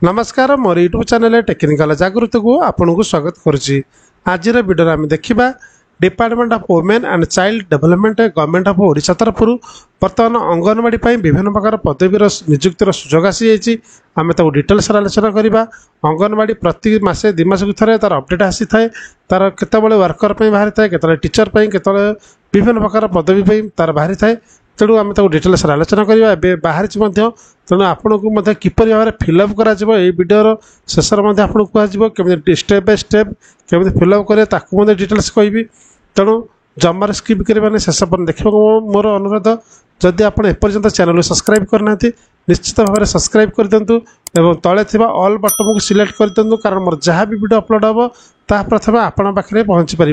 नमस्कार मोर YouTube channel technical जागृत को आपन को स्वागत करुच्ची। आज वीडियो आम देखा department of women and child development government of Odisha तरफ बर्तमान अंगनवाड़ी विभिन्न प्रकार पदवीर नियुक्तिर सुजोग आसी आम तो डिटेल्स आलोचना करवा। अंगनवाड़ी प्रति मासे 2 मास थे तार अपडेट आसी थाए तार केतबेले वर्कर बाहरी थाए केतबेले टीचर केतबेले विभिन्न प्रकार पदवी तार बाहरी थाए। तेणु आम डिटेल्स आलोचना करवा बाहरी तेणु आपन को किपर भाव में फिलअप कर शेष में आपको कह स्टेप बाय स्टेप केमी फिलअप करें डिटेल्स कहि। तेणु जमार स्किप करने शेष पर देखा मोर अनुरोध जदि आप एपर्यंत चैनल को सब्सक्राइब करना निश्चित भाव में सब्सक्राइब कर दिंतु एवं तले थिबा ऑल बटन को सिलेक्ट कर दिंतु कारण मोर जहाँ भी वीडियो अपलोड हम ता प्रथम आपण पाखे पहुँची पार।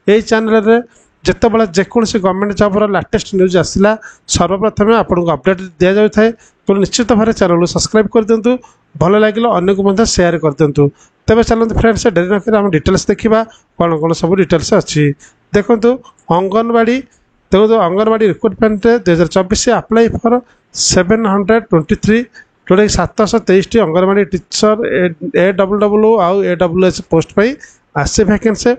यही चैनल जितेबाला जेकोसी गवर्नमेंट जॉबर लेटेस्ट न्यूज आसला सर्वप्रथम आपको अपडेट दि जाए। तो निश्चित भाव चैनल को सब्सक्राइब कर दिंतु भल लगे अन्य को शेयर कर दिंतु। तेज चलते फ्रेंड्स डेरी नक आम डिटेल्स देखा कौन कौन सब डिटेल्स अच्छी देखु। अंगनवाड़ी देखो अंगनवाड़ी रिक्रुटमेंट 2024 अप्लाई फॉर 723 जोटा 723 अंगनवाड़ी टीचर AWW आउ AWS पोस्ट पर आसे वैकेंसी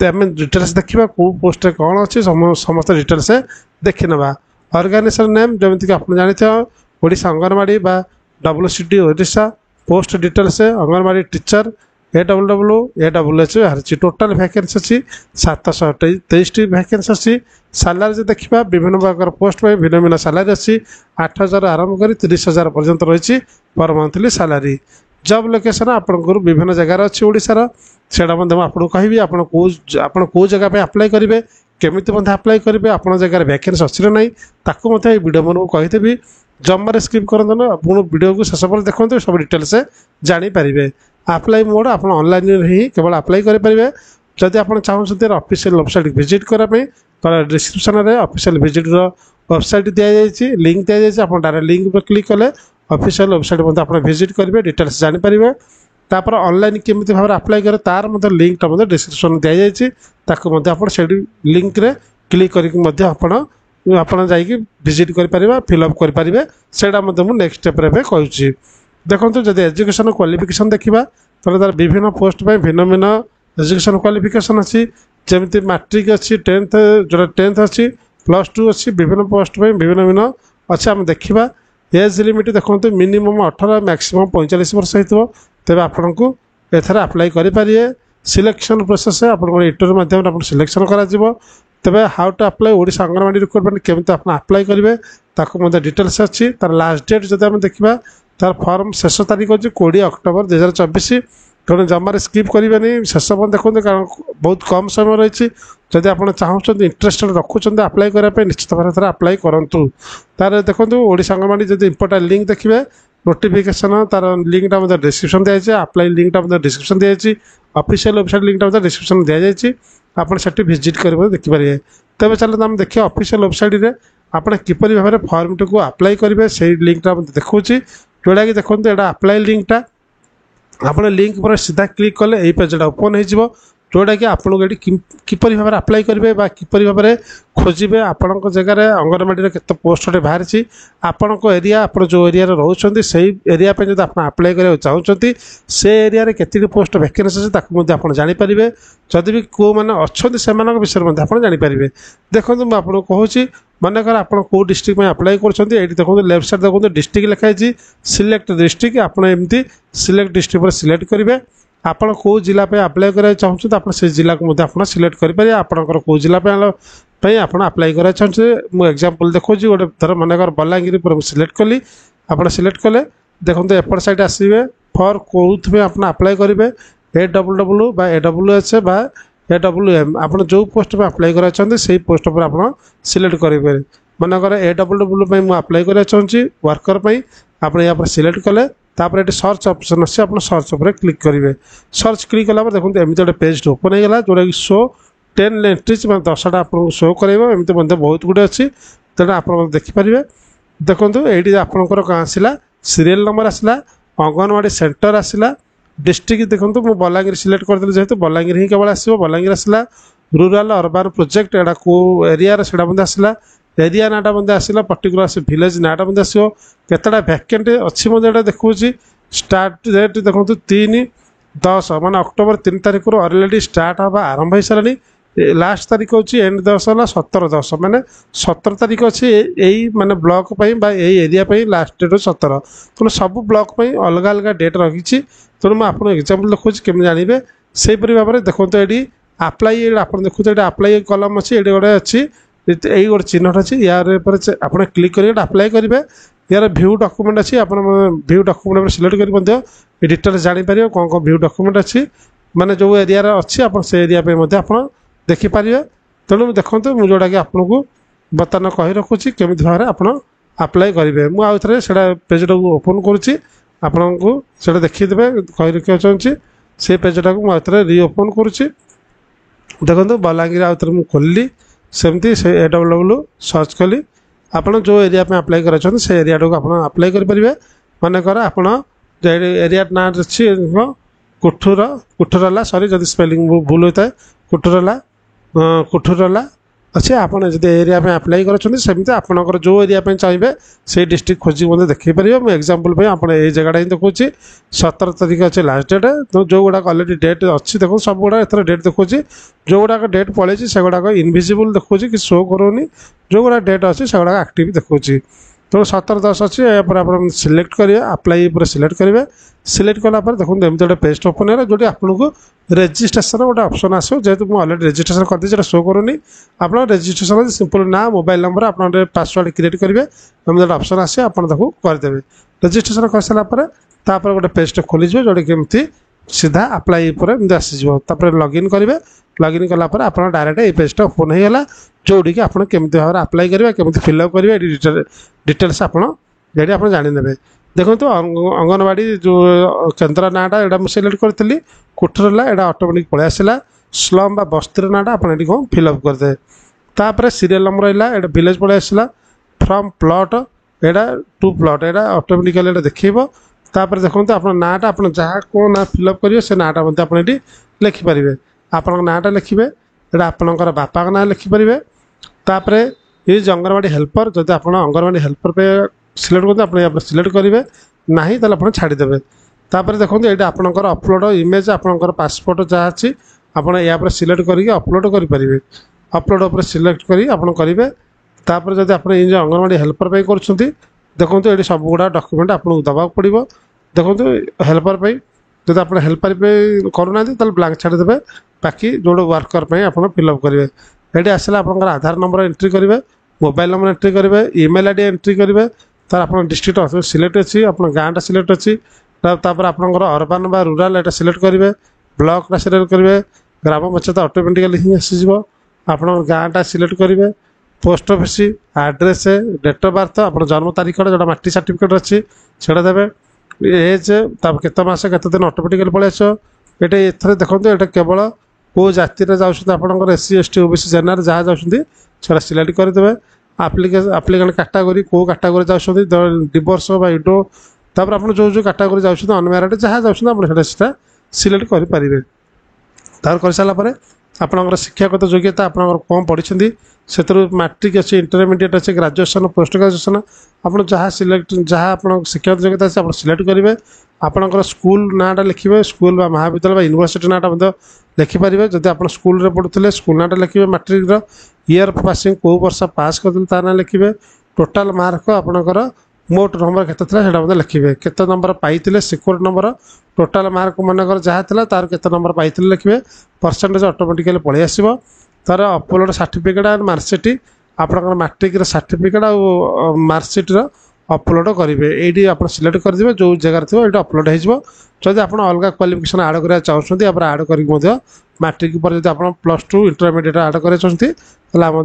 आम डिटेल्स देखा कौ पोस्ट कौन अच्छी समस्त डिटेल्स देखी ना। ऑर्गेनाइजेशन नेम जमीक आप जानते हैं Odisha anganwadi WCD Odisha post details anganwadi teacher AWW AWS बाहरी टोटाल वैकेंसी अच्छी 723 वैकेंसी अच्छी। सालारी देखा विभिन्न प्रकार पोस्ट में भिन्न भिन्न सालारी अच्छी 8,000 आरंभ कर 30,000 पर्यंत रही पर मंथली सालारी। जॉब लोकेशन आपंकर विभिन्न जगार अच्छी ओडिशार सेटा आपको कहि आप कौ जगह अप्लाई करेंगे केमी अप्लाई करेंगे आप जगह वैकेंसी अच्छी ना ताकू वीडियो मन को कहीदेवी जमार स्किप करते ना आप वीडियो को शेष पर देखते सब डिटेल्स जानीपारे। अप्लाई मोड आप ऑनलाइन ही केवल अप्लाई करेंगे। जदि आप चाहते ऑफिशियल वेबसाइट विजिट करने तो डिस्क्रिप्शन में ऑफिशियल विजिट वेबसाइट दि जाए लिंक दि जाए आप डायरेक्ट लिंक पर क्लिक कले ऑफिशियल वेबसाइट आप विजिट करेंगे डिटेल्स जानीपारे। तापर ऑनलाइन केमी भाव में अप्लाई करें तार लिंक डिस्क्रिप्शन दि जाए लिंक रे क्लिक करके जाइए विजिट करें फिलअप करेंगे से नेक्स्ट स्टेप कहूँ। देखो जब एजुकेशन क्वालिफिकेशन देखा तो तार विभिन्न पोस्ट में भिन्न भिन्न एजुकेशन क्वालिफिकेशन अच्छी जमी मैट्रिक अच्छी 10th जो 10th अच्छी +2 अच्छी विभिन्न पोस्ट में भिन्न भिन्न अच्छे आम देखा। एज लिमिट देखो मिनिमम 18 मैक्सिमम 45 वर्ष हो तेज आपन को एथर अप्लाई करेंगे। सिलेक्शन प्रोसेस आप इंटरव्यू माध्यम सिलेक्शन कर तेरे how to apply Odisha anganwadi recruitment केमी आप अप्लाई करेंगे ताकू डिटेल्स अच्छी। तार लास्ट डेट जब आम देखा तार फॉर्म शेष तारीख अच्छी 20 अक्टोबर 2024। तेणु जमार स्किप करेंगे शेष पर देखते कारण बहुत कम समय रही जदि आप चाहते इंटरेस्टेड रखुच्च अप्लाई करने निश्चित भाव में अप्लाई करूँ। तार देखो ओडिशा अंगनवाड़ी जब इंपोर्टाट लिंक देखिए नोटिफिकेशन तार लिंकटा डिस्क्रिप्शन दी जाए अप्लाई लिंकटा डिस्क्रिप्शन दी जाए ऑफिशियल वेबसाइट लिंकटा डिस्क्रिप्शन दी जाए आप विजिट कर देखिपारे। तेज चलते आम देखिए ऑफिशियल वेबसाइट रे आप किपर भाव में फॉर्म टी अप्लाई करेंगे से लिंकटा देखा जोड़ा कि देखो यहाँ अप्लाई लिंकटा आप लिंक पर सीधा क्लिक कले यही पेजटा ओपन हो जोड़ा कि आपको ये किपर भाव में अप्लाई करेंगे किपर भाव में खोजे आपण जगह अंगनवाड़ी केत पोस्ट बाहरी आपण एरिया आप जो एरिया रोचे से एरिया जब आप अप्लाई करा चाहते से एरिया केत पोस्ट वैकेंसी अच्छे आप जानीपारे। जदि भी कौ मैंने अच्छा से विषय में आप जानीपारे। देखो मुझे आपको कहूँ मनकर आप डिस्ट्रिक्ट में अप्लाई कर देखो लेफ्ट साइड देखो डिस्ट्रिक्ट लिखाई सिलेक्ट डिस्ट्रिक्ट आपमती सिलेक्ट डिस्ट्रिक्ट पर सिलेक्ट करेंगे। आपड़ कौ जिला अप्लाई करा चाहते आप जिला को सिलेक्ट करेंगे आपंकर कौ जिला आप अप्लाई करा चाहते मुझे एग्जांपल देखो गोटे धर मनकर बलांगीर पर सिलेक्ट कली आप सिलेक्ट कले देखो एपट साइड आसवे फॉर कौथ में आप अप्लाई करेंगे AWW AWS AWM आप जो पोस्ट में अप्लाई करा चाहते से पोस्ट पर आप सिलेक्ट करेंगे। मनकर AWW मुझे अप्लाई करा चाहूँगी वर्कर पर आप यहाँ पर सिलेक्ट कले तापर ये सर्च ऑप्शन अच्छे आप सर्च पर क्लिक करेंगे। सर्च क्लिक कला देखो एमती गोटे पेज ओपन होगा जोटा कि शो 10 एंट्रीज मैं 10टा आपको शो करमती बहुत गुटे अच्छी तेना आप देखिपारे। देखो ये आपंकर कौन आसला सीरियल नंबर आसला अंगनवाड़ी सेंटर आसला डिस्ट्रिक्ट देखो मुझे बलांगीर सिलेक्ट करदेली जेहेतु बलांगीर ही केवल आसो बलांगीर आसला रूराल अर्बान प्रोजेक्ट एटा को एरिया से आसला एरिया नाटा आसला पर्टिकुलर भिलेज नाटा आसो केतटा भैकेंट अच्छी देखा स्टार्ट डेट देखो 3/10 माने अक्टोबर 3 तारिख ऑलरेडी स्टार्ट हवा आरंभ हो सारे लास्ट तारीख हूँ एंड दस है 17/10 माने 17 तारीख अच्छी यही माने ब्लॉक एरिया लास्ट डेट 17 तेणु सब ब्लॉक अलग अलग डेट रखी तेणु मुझे आपको एग्जाम्पल देखुची केमी जानवे से भाव में देखो ये आप्लाई आप देखो ये आप्लाई कलम अच्छी ये गोटे अच्छी यही गोटे चिन्हट अच्छी यार आप क्लिक कर आप्लाई करेंगे यार भ्यू डॉक्यूमेंट अच्छी आप भ्यू डॉक्यूमेंट सिलेक्ट कर डिटेल्स जापर कौन कौन भ्यू डॉक्यूमेंट अच्छी माने जो एरिया अच्छी आप से एरिया आप देखिपर तेणु देखो मुझे जोटा कि आपको बर्तमान कही रखुच्छी केमी भाव में आप आप्लाई करेंगे मुझे से पेजटा को ओपन करुच्ची आपन को देखीदे कही रखा चाहिए से पेजटा को मुझे रिओपन करुच्ची देखो बलांगीर आउे मुझे खोलि सेमती से AWW सर्च कली आपड़ जो एरिया में अप्लाई कर से एरिया को आप अप्लाई करेंगे मनकर आप एरिया ना अच्छी कुठुरला सॉरी जब स्पेलिंग भूल होता है कुठुरला अच्छे आप एरिया में अप्लाई करमती आपंकर जो एरिया चाहिए से डिस्ट्रिक्ट खोजी मतलब देखी पारे मुझे एग्जाम्पल आप जगह ही देखा 17 तारीख अच्छे लास्ट डेट तो जो गुड़ाक अलरेडी डेट अच्छी देखो सब गुड़ा एथर डेट देखा जो गुड़ाक डेट पलैसी से गुड़ाक इनविजिबल देखा कि शो करोनी जो गुड़ा डेट अच्छी से गुड़ाक एक्टिव देखा तो 17/10 अच्छी आप सिलेक्ट करेंगे अप्लाई पर सिलेक्ट करेंगे सिलेक्ट कलापर देखो एमती गोटे पेज ओपन है जो आपको रेजिस्ट्रेशन गोटे ऑप्शन आसो जेहतु मुझे अलरेडी रेजिस्ट्रेशन कर शो करूनी आप रेजिस्ट्रेशन सिंपल ना मोबाइल नंबर आप पासवर्ड क्रिएट करेंगे एमती गोटे ऑप्शन आसे आप करदेवे रेजिस्ट्रेशन कर सारापर गोटे पेज खोल जोटा कि सीधा अप्लाई पर आसीज लॉगिन करेंगे लॉगिन कलापर आप डायरेक्ट ये पेजटा ओपन होगा जोड़ी कि आपड़ केमी भाव में अप्लाई करेंगे केमी फिलअप करेंगे डिटेल्स आप जाने देखो तो अंगनवाड़ी जो केन्द्र नाटा यहाँ मुझे सिलेक्ट करी कुठुरला यहाँ ऑटोमेटिक पलि आसला स्लम बा बस्तीर नाटा आप कौन फिलअप करदे तापर सीरियल नंबर रहा विलेज पलि आसला फ्रॉम प्लॉट यहाँ टू प्लॉट यहाँ ऑटोमेटिकली देखो तापर देखो आप नाटा आप जहाँ कौन ना फिलअप करेंगे से नाटा आप लिखिपारे आप नाटा लिखे यहाँ आपणकर बापा ना लिखिपारे तापर ये अंगनवाड़ी हेल्पर जब आप अंगनवाड़ी हेल्पर पे सिलेक्ट करते आप सिलेक्ट करेंगे ना तो आप छाड़देवे तापर देखो ये आपंकर अपलोड इमेज आपंकर पासपोर्ट जहाँ अच्छी आप या सिलेक्ट करके अपलोड करेंगे अपलोड पर सिलेक्ट करेंगे तापर जब आप अंगनवाड़ी हेल्पर पे कर देखो ये सब गुड़ा डॉक्यूमेंट आपको दबा पड़ो देखो हेल्पर पे जब आप हेल्पर पे करूना तो ब्लांक छाड़देवे बाकी जो वर्कर पे आप फिलअप करेंगे ये आसला आप आधार नंबर एंट्री करेंगे मोबाइल नंबर एंट्री करेंगे ईमेल आईडी एंट्री करेंगे तार आप डिस्ट्रिक्ट सिलेक्ट अच्छी आप गाँटा सिलेक्ट अच्छी तापर आपंकर अर्बान बा रूराल यहाँ सिलेक्ट करेंगे ब्लॉकटा सिलेक्ट करेंगे ग्राम पंचायत ऑटोमेटिकली ही आसीज आप गाँटा सिलेक्ट करेंगे post office address date of birth आप जन्म तारीख जो माटी सर्टिफिकेट अच्छी से देवे एज केत मस केत दिन ऑटोमेटिकली पलि आस ये एथर देखो ये केवल कौ जाति जाऊँ आपंकर SC ST OBC जेनरल जहाँ जाऊँ सिलेक्ट करदे आप्लिकेंट कैटेगरी कौ कैटेगरी जाऊँ डिवोर्स विडो तापर आप जो जो कैटेगरी जाऊँ अनमैरिड जहाँ जाऊँ आप सिलेक्ट करेंगे तार कर सारापर आपंकर शिक्षागत योग्यता आप कौन पढ़ी से मैट्रिक अच्छी इंटरमीडिएट अच्छी ग्रेजुएशन पोस्ट ग्रेजुएशन आप जहाँ सिलेक्ट जहाँ आप शिक्षागत योग्यता अच्छे आप सिलेक्ट करेंगे आपंकर स्कूल नाटा लिखे स्कूल महाविद्यालय यूनिवर्सिटी नाटा लिखिपारे जब आप स्कूल पढ़ुते स्कूल नाटा लिखे मैट्रिक ईयर पासिंग कौ वर्ष पास करते तार ना लिखे टोटाल मार्क आपंकर मोट नंबर के लिखे केते नंबर पाई सिक्योर नंबर टोटाल मार्क मनकर जहाँ था तार के नंबर पाई लिखे परसेंटेज ऑटोमेटिकली पलि आस तार अपलोड सर्टिफिकेट एंड मार्कसीट आपंकर मैट्रिक सर्टिफिकेट और मार्कसीट अपलोड करेंगे ये आप सिलेक्ट करदे जो जगार थो ये अपलोड हो आप अलग क्वालिफिकेशन आड करा चाहते आड कर मैट्रिक पर जब आप +2 इंटरमीडिएट आड करें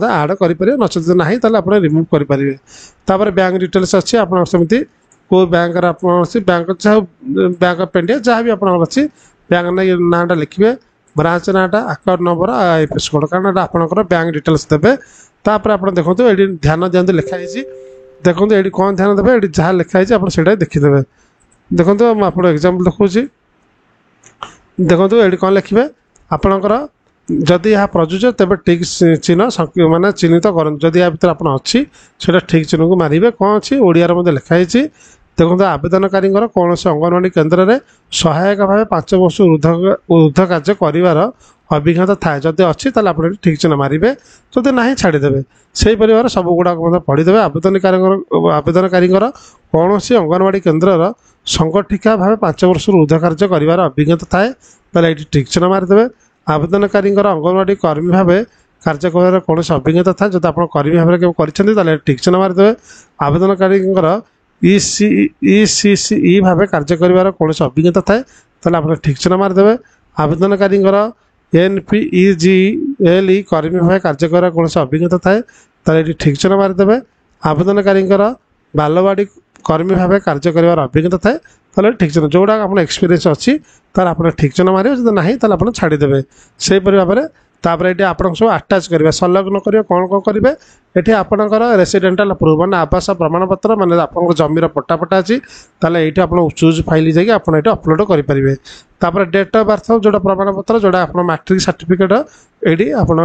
आड करेंगे नचेत ना आप रिमूव करेंगे तापर बैंक डिटेल्स अच्छी आप सेमती को bank bank bank of India जहाँ भी आप अच्छी बैंक नाटा लिखे ब्रांच नाटा अकाउंट नंबर IFSC कोड कारण आपंकर बैंक डिटेल्स देवे तापर आप देखो ये ध्यान दिखाई लिखाई देखो ये कौन ध्यान देवे ये जहाँ लिखाई आप देखीदे देखो मुझे एग्जाम्पल देखा देखो ये कौन लिखे आपणकर जदि यह प्रযোज्य तेज ठीक चिन्ह माने चिन्हित कर जदि या भर आप अच्छी ठीक चिन्ह को मारे कौन अच्छी ओडिया लिखाई देखो आवेदनकारी कौन से अंगनवाड़ी केन्द्र में सहायक भाव 5 वर्ष ऊर्ध कार्य कर अभिज्ञता थाए जदि अच्छी आप ठीक चिन्ह मारे जदि ना छाड़देवे से परिवार सब गुड़ाक पढ़ीदे आवेदनकारी कौन से अंगनवाड़ी केन्द्र संगठिका भाव 5 वर्ष ऊर्ध कार्य कर अभिज्ञता थाए ये ठीक चिन्ह मारिदेवे आवेदनकारी अंगनवाड़ी कर्मी भाव कार्य कर कौन अभिज्ञता था जब आप कर्मी भाव में ठीक चिन्ह मारिदेवे आवेदनकारी ECCE भाव कार्य कर कौन अभिज्ञता थाए आप ठीक चिन्ह मारिदेवे आवेदनकारी NPEGLE कर्मी भाव कार्य कर कौन अभिज्ञता थाए ये ठीक चिन्ह मारिदेवे आवेदनकारी बालवाड़ी कर्मी भाव कार्य कर अभिज्ञता थाए ठीक चिन्ह जोड़ा आप एक्सपीरियंस अच्छी आप ठीक चिन्ह मारे जब ना आप छाड़देवे से भाव में तापर ये आप सब आटाच करेंगे संलग्न करेंगे कौन कौन करेंगे ये आपंकर रेसीडेटाल प्रूफ मैंने आवास प्रमाणपत्र मैंने आप जमीर पट्टापट्टा अच्छी ये आप चूज फाइल जाकि आप अपलोड करेंगे तापर डेट ऑफ बर्थ जोड़ा प्रमाणपत्र जोड़ा आप मैट्रिक सर्टिफिकेट ये कौन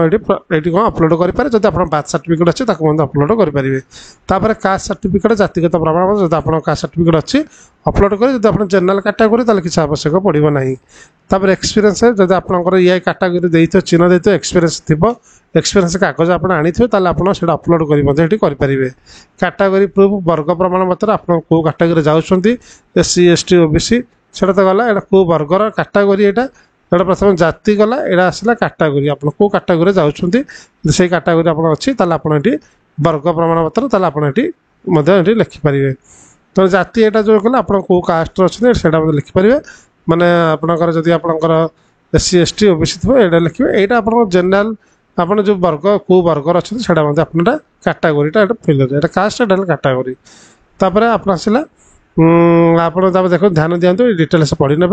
अपलोड करेंगे जब आप बार्थ सर्टिफिकेट अच्छी अपलोड करेंगे तापर कास्ट सर्टिफिकेट जातिगत प्रमाणपत्र जब आप कास्ट सर्टिफिकेट अच्छी अपलोड करें जब आप जनरल कैटेगोरी किसी आवश्यक पड़ो ना तापर एक्सपीरियंस जब आपंकर ये कैटेगोरी देते चिन्ह देते एक्सपीरियंस थी एक्सपीरियंस कागज आप आनी थे आप अपलोड करेंगे कैटेगोरी प्रूफ वर्ग प्रमाणपत्र आप कैटेगोरी जाऊँगी SC ST OBC से तो गला यहाँ कौ वर्गर कैटेगोरी यहाँ प्रथम जाति गला यहाँ आसला कैटेगोरी आप कैटेगोरी जाऊँगी से कैटेगोरी आप अच्छी आप वर्ग प्रमाणपत्र आप लिखिपारे तो जाति यहाँ जो कला आप कास्ट अच्छे से लिखिपारे माने आपणकर जदि आपणकर SC ST OBC थो ये लिखे यहाँ आप जेनराल आप जो वर्ग कौ वर्गर अच्छे से अपना कैटेगोरीटा फिल हो कास्ट कैटेगोरी तापर आप आसला आप देखो ध्यान दिखाँ डिटेल्स पढ़ी ने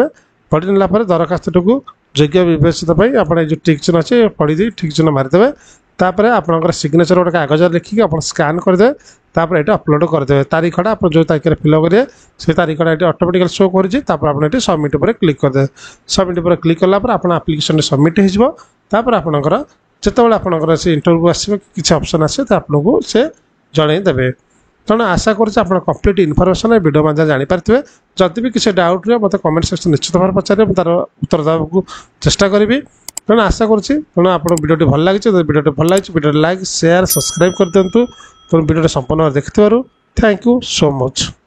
पढ़ी नाला दरखास्त को योग्य विवेचित आप जो टिक चिन्ह अच्छे पढ़ी टिक चिन्ह मारिदेवे तापर आपंकर सिग्नेचर गोटे कागज लिखिक आप स्कान करदे तापर ये अपलोड करदे तारीखटा आप जो तारीख फिल करेंगे से तारीखटा ये ऑटोमेटिकली शो कर सबमिट पर क्लिक करदे सबमिट पर क्लिक कलापर आप एप्लिकेशन सबमिट होपर आपंकर जिते आपंकर से इंटरव्यू आसवे किसी ऑप्शन आसे तो आपको से जनईदेवे तेणु आशा कर कंप्लीट इनफॉरमेशन वीडियो मध्य जानीपारे जदि भी किसी डाउट रहे मतलब कमेंट सेक्शन निश्चित भाव पचारे तार उत्तर देवाक चेष्टा करी तेणु आशा करूँ आप वीडियो भल लगी वीडियो भल लगी वीडियो लाइक शेयर सब्सक्राइब कर दिंतु तेणु वीडियो संपूर्ण देखि थैंक यू सो मच।